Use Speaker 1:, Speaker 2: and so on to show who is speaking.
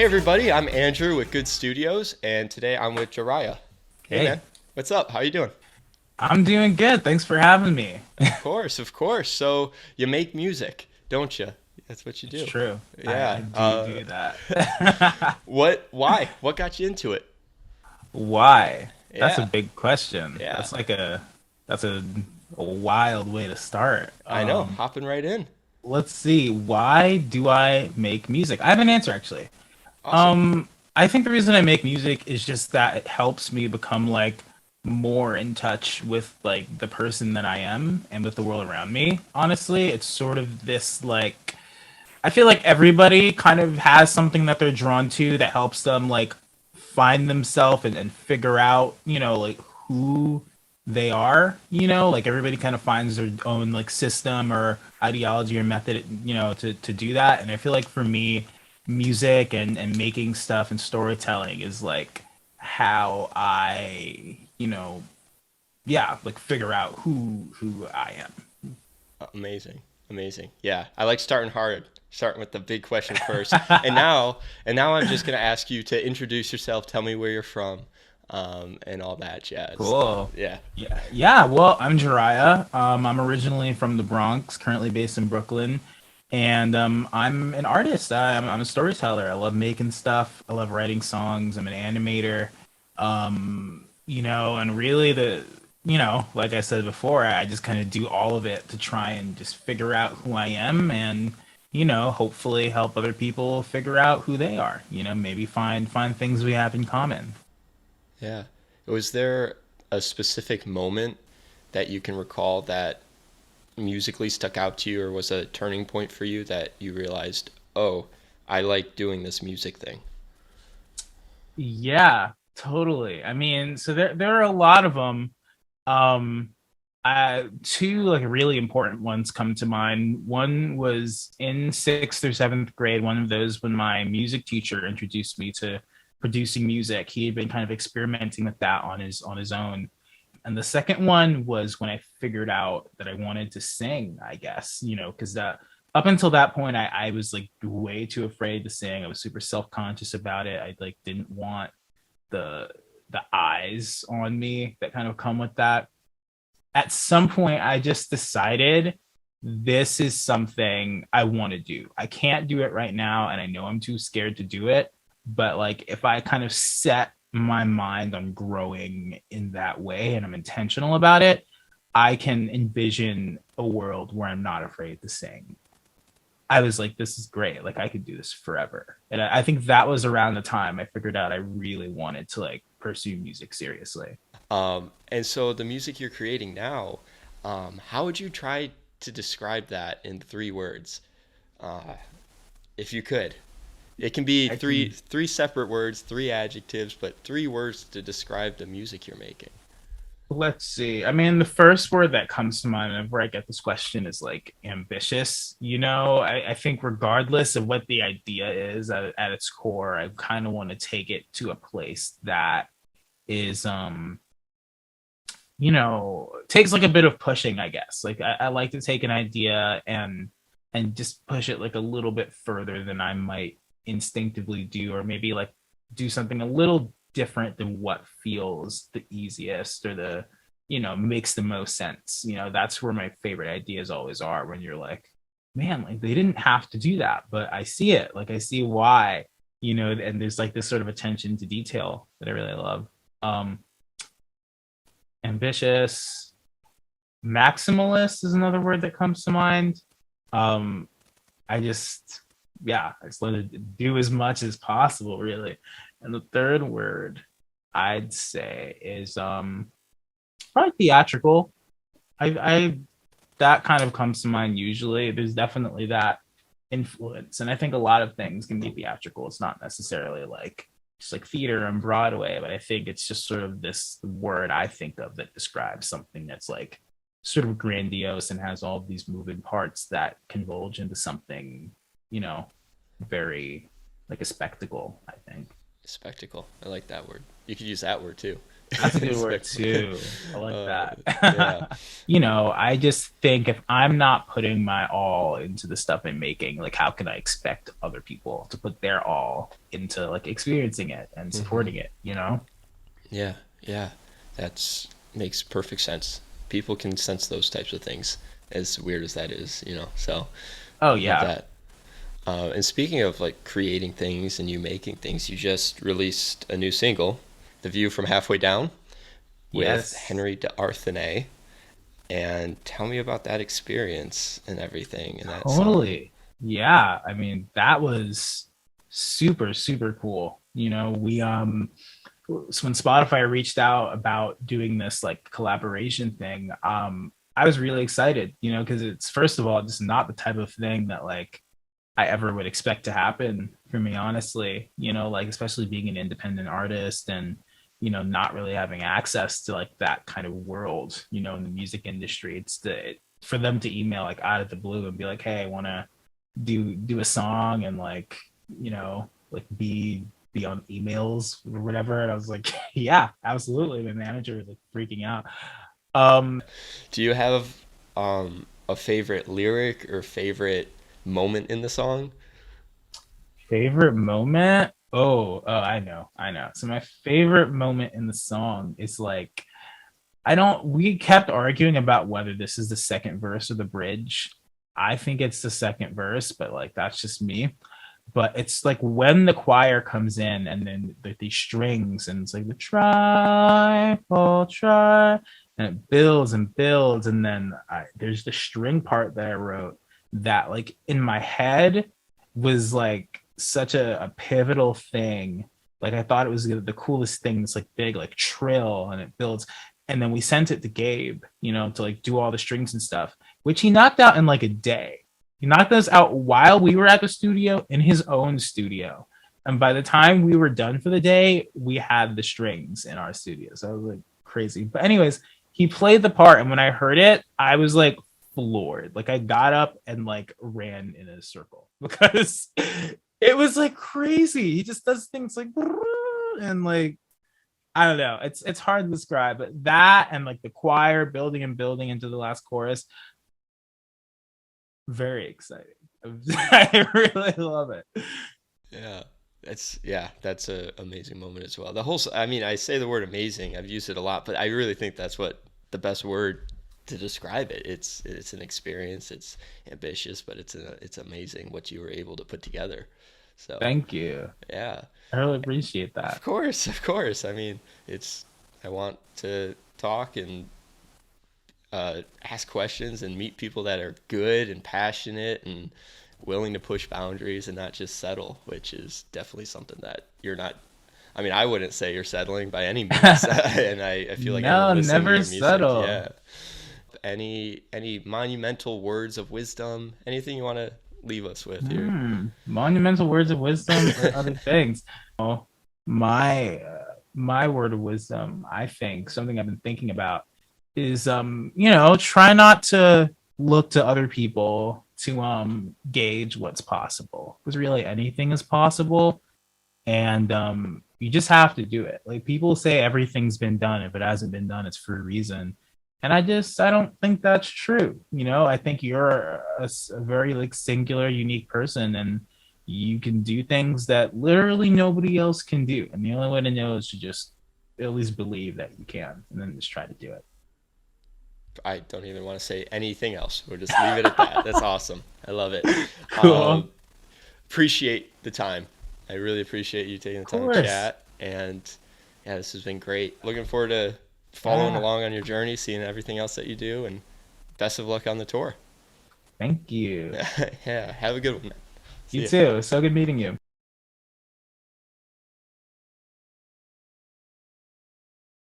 Speaker 1: everybody, I'm Andrew with Good Studios, and today I'm with Jhariah. Hey
Speaker 2: Hey,
Speaker 1: man, what's up? How you doing?
Speaker 2: I'm doing good. Thanks for having me.
Speaker 1: Of course, of course. So you make music, don't you? That's what you
Speaker 2: It's
Speaker 1: do.
Speaker 2: true. I
Speaker 1: Yeah.
Speaker 2: do that.
Speaker 1: What? Why? What got you into it?
Speaker 2: Why? That's a
Speaker 1: Yeah,
Speaker 2: big question.
Speaker 1: yeah.
Speaker 2: That's a wild way to start.
Speaker 1: I know. Hopping right in.
Speaker 2: Let's see. Why do I make music? I have an answer actually.
Speaker 1: Awesome.
Speaker 2: Um, I think the reason I make music is just that it helps me become like more in touch with like the person that I am and with the world around me. Honestly, it's sort of this like I feel like everybody kind of has something that they're drawn to that helps them like find themselves and figure out, like who they are, like everybody kind of finds their own like system or ideology or method, to do that. And I feel like for me, music and making stuff and storytelling is like how I, yeah, like figure out who I am.
Speaker 1: Amazing, amazing. Yeah, I like starting hard, starting with the big question first. And now I'm just gonna ask you to introduce yourself. Tell me where you're from, and all that jazz.
Speaker 2: Cool.
Speaker 1: Yeah.
Speaker 2: Yeah, yeah. Well, I'm Jhariah. I'm originally from the Bronx, currently based in Brooklyn, and I'm an artist. I'm a storyteller. I love making stuff. I love writing songs. I'm an animator. And really like I said before, I just kind of do all of it to try and just figure out who I am and hopefully help other people figure out who they are. Maybe find things we have in common.
Speaker 1: Yeah. Was there a specific moment that you can recall that musically stuck out to you or was a turning point for you that you realized, oh, I like doing this music thing?
Speaker 2: Yeah, totally. I mean, so there are a lot of them. Um, two like really important ones come to mind. One was in sixth or seventh grade. One of those when my music teacher introduced me to producing music. He had been kind of experimenting with that on his own. And the second one was when I figured out that I wanted to sing, I guess, because that up until that point, I was like way too afraid to sing. I was super self-conscious about it. I like didn't want the the eyes on me that kind of come with that. At some point, I just decided this is something I want to do. I can't do it right now, and I know I'm too scared to do it. But like, if I kind of set my mind on growing in that way and I'm intentional about it, I can envision a world where I'm not afraid to sing. I was like, this is great. Like, I could do this forever. And I think that was around the time I figured out I really wanted to like pursue music seriously.
Speaker 1: And so the music you're creating now, how would you try to describe that in 3 words, uh, if you could? It can be
Speaker 2: I
Speaker 1: three
Speaker 2: can
Speaker 1: three separate words, 3 adjectives, but 3 words to describe the music you're making.
Speaker 2: Let's see. I mean, the first word that comes to mind whenever I get this question is like ambitious. I think regardless of what the idea is at its core, I kind of want to take it to a place that is, takes like a bit of pushing, I guess. Like I like to take an idea and just push it like a little bit further than I might instinctively do, or maybe like do something a little different than what feels the easiest or makes the most sense. That's where my favorite ideas always are when you're like, man, like they didn't have to do that, but I see it. Like I see why, and there's like this sort of attention to detail that I really love. Um, Ambitious, maximalist is another word that comes to mind. Um, I just, yeah, I just let it do as much as possible, really. And the third word I'd say is probably theatrical. I that kind of comes to mind usually. There's definitely that influence, and I think a lot of things can be theatrical. It's not necessarily like just like theater and Broadway, but I think it's just sort of this word I think of that describes something that's like sort of grandiose and has all of these moving parts that converge into something, you know, very like a spectacle, I think.
Speaker 1: Spectacle. I like that word. You could use that word too.
Speaker 2: That's a good word
Speaker 1: Spectacle.
Speaker 2: too. I like
Speaker 1: Uh, yeah.
Speaker 2: that. I just think if I'm not putting my all into the stuff I'm making, like how can I expect other people to put their all into like experiencing it and
Speaker 1: Hmm.
Speaker 2: supporting it, you know?
Speaker 1: Yeah. Yeah. That's makes perfect sense. People can sense those types of things, as weird as that is, you know. So
Speaker 2: Oh
Speaker 1: love
Speaker 2: yeah.
Speaker 1: that. And speaking of like creating things and you making things, you just released a new single, "The View from Halfway Down," with
Speaker 2: Yes.
Speaker 1: Henry D'Arthenay. And tell me about that experience and everything in that song.
Speaker 2: Totally. Yeah. I mean, that was super, super cool. So when Spotify reached out about doing this like collaboration thing, I was really excited, because it's first of all just not the type of thing that like I ever would expect to happen for me, honestly. Like especially being an independent artist and not really having access to like that kind of world, in the music industry. For them to email like out of the blue and be like, "Hey, I want to do a song and like be on emails or whatever." And I was like, "Yeah, absolutely." My manager was like freaking out.
Speaker 1: Do you have a favorite lyric or favorite moment in the song?
Speaker 2: Favorite moment? Oh, I know. So my favorite moment in the song is like I don't we kept arguing about whether this is the second verse or the bridge. I think it's the second verse, but like that's just me. But it's like when the choir comes in and then these strings and it's like the try and it builds and builds and then there's the string part that I wrote that like in my head was like such a pivotal thing. Like I thought it was the coolest thing. It's like big like trill and it builds. And then we sent it to Gabe, to like do all the strings and stuff, which he knocked out in like a day. He knocked us out while we were at the studio in his own studio. And by the time we were done for the day, we had the strings in our studio. So I was like crazy. But, anyways, he played the part. And when I heard it, I was like floored. Like I got up and like ran in a circle because it was like crazy. He just does things like, and like, I don't know. It's hard to describe, but that and like the choir building and building into the last chorus, very exciting. I really love it.
Speaker 1: Yeah. That's a amazing moment as well. I mean, I say the word amazing. I've used it a lot, but I really think that's what the best word to describe it. It's an experience. It's ambitious, but it's amazing what you were able to put together. So,
Speaker 2: Thank you.
Speaker 1: yeah.
Speaker 2: I really appreciate
Speaker 1: Of
Speaker 2: that.
Speaker 1: course, of course. I mean, it's I want to talk and ask questions and meet people that are good and passionate and willing to push boundaries and not just settle, which is definitely something that you're not. I mean, I wouldn't say you're settling by any means, and I feel like anyone
Speaker 2: No,
Speaker 1: listening to
Speaker 2: never
Speaker 1: your music,
Speaker 2: settle.
Speaker 1: yeah. Any monumental words of wisdom, anything you want to leave us with here?
Speaker 2: Monumental words of wisdom or other things. Oh, my word of wisdom, I think, something I've been thinking about is try not to look to other people to gauge what's possible. Because really anything is possible. And you just have to do it. Like people say everything's been done. If it hasn't been done, it's for a reason. And I don't think that's true. I think you're a very like singular, unique person, and you can do things that literally nobody else can do. And the only way to know is to just at least believe that you can, and then just try to do it.
Speaker 1: I don't even want to say anything else. We'll just leave it at that. That's awesome. I love it.
Speaker 2: Cool.
Speaker 1: Um, appreciate the time. I really appreciate you taking
Speaker 2: Of
Speaker 1: the time to
Speaker 2: course.
Speaker 1: chat. And yeah, this has been great. Looking forward to following
Speaker 2: Yeah.
Speaker 1: along on your journey, seeing everything else that you do, and best of luck on the tour.
Speaker 2: Thank you.
Speaker 1: Yeah, have a good one.
Speaker 2: You
Speaker 1: See ya.
Speaker 2: too. So good meeting you.